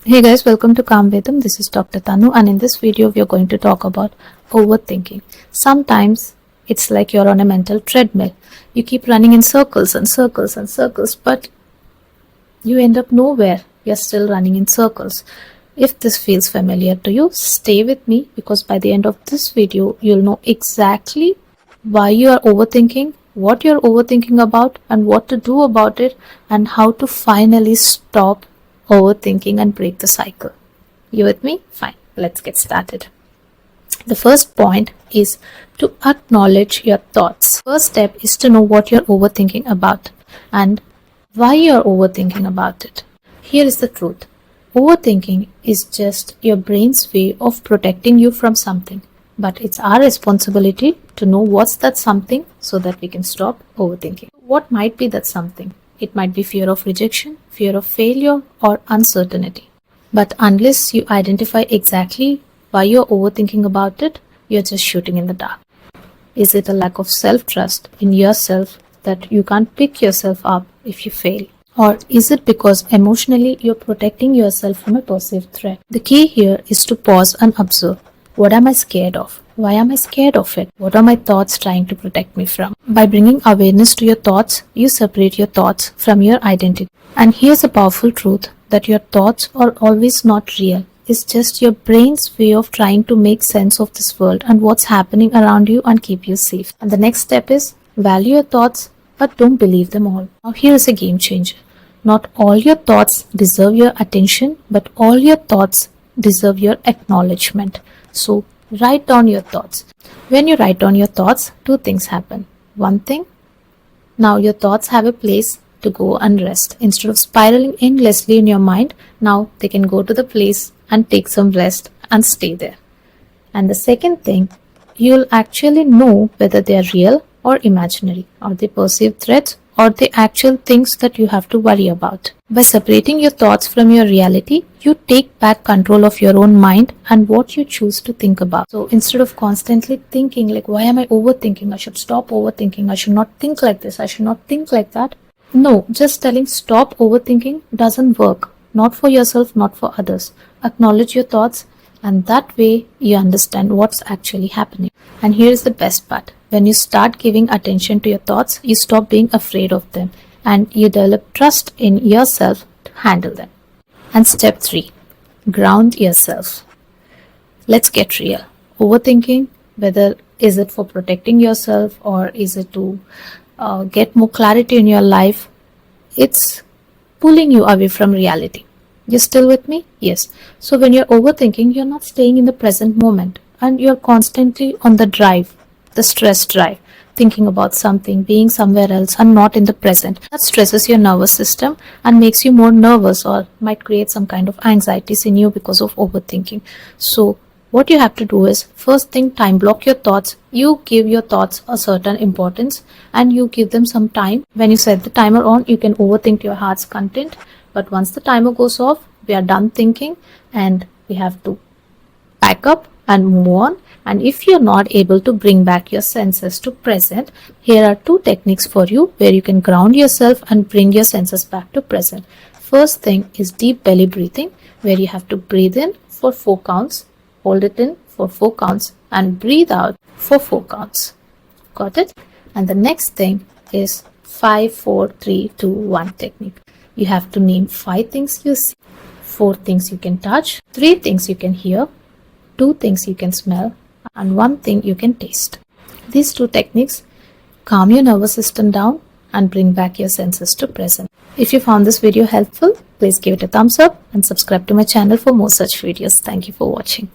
Hey guys, welcome to Calm Vedam. This is Dr. Tanu, and in this video we are going to talk about overthinking. Sometimes it's like you're on a mental treadmill. You keep running in circles and circles and circles, but you end up nowhere. You're still running in circles. If this feels familiar to you, stay with me, because by the end of this video you'll know exactly why you are overthinking, what you're overthinking about, and what to do about it, and how to finally stop overthinking and break the cycle. You with me? Fine. Let's get started. The first point is to acknowledge your thoughts. First step is to know what you're overthinking about and why you're overthinking about it. Here is the truth. Overthinking is just your brain's way of protecting you from something. But it's our responsibility to know what's that something so that we can stop overthinking. What might be that something? It might be fear of rejection, fear of failure, or uncertainty. But unless you identify exactly why you're overthinking about it, you're just shooting in the dark. Is it a lack of self-trust in yourself that you can't pick yourself up if you fail? Or is it because emotionally you're protecting yourself from a perceived threat? The key here is to pause and observe. What am I scared of? Why am I scared of it? What are my thoughts trying to protect me from? By bringing awareness to your thoughts, you separate your thoughts from your identity. And here's a powerful truth, that your thoughts are always not real. It's just your brain's way of trying to make sense of this world and what's happening around you and keep you safe. And the next step is value your thoughts, but don't believe them all. Now here is a game changer. Not all your thoughts deserve your attention, but all your thoughts deserve your acknowledgement. So write down your thoughts. When you write down your thoughts, two things happen. One thing, now your thoughts have a place to go and rest. Instead of spiraling endlessly in your mind, now they can go to the place and take some rest and stay there. And the second thing, you'll actually know whether they are real or imaginary. Are they perceived threats or the actual things that you have to worry about? By separating your thoughts from your reality, you take back control of your own mind and what you choose to think about. So instead of constantly thinking like, why am I overthinking? I should stop overthinking. I should not think like this. I should not think like that. No, just telling stop overthinking doesn't work. Not for yourself, not for others. Acknowledge your thoughts, and that way you understand what's actually happening. And here's the best part. When you start giving attention to your thoughts, you stop being afraid of them and you develop trust in yourself to handle them. And step 3, ground yourself. Let's get real. Overthinking, whether is it for protecting yourself or is it to get more clarity in your life, it's pulling you away from reality. You're still with me? Yes. So when you're overthinking, you're not staying in the present moment and you're constantly on the drive, the stress drive, thinking about something, being somewhere else and not in the present. That stresses your nervous system and makes you more nervous or might create some kind of anxieties in you because of overthinking. So what you have to do is, first thing, time block your thoughts. You give your thoughts a certain importance and you give them some time. When you set the timer on, you can overthink your heart's content. But once the timer goes off, we are done thinking and we have to pack up and move on. And if you're not able to bring back your senses to present, here are 2 techniques for you where you can ground yourself and bring your senses back to present. First thing is deep belly breathing, where you have to breathe in for 4 counts, hold it in for 4 counts and breathe out for 4 counts. Got it? And the next thing is 5, 4, 3, 2, 1 technique. You have to name 5 things you see, 4 things you can touch, 3 things you can hear, 2 things you can smell, and 1 thing you can taste. These 2 techniques calm your nervous system down and bring back your senses to present. If you found this video helpful, please give it a thumbs up and subscribe to my channel for more such videos. Thank you for watching.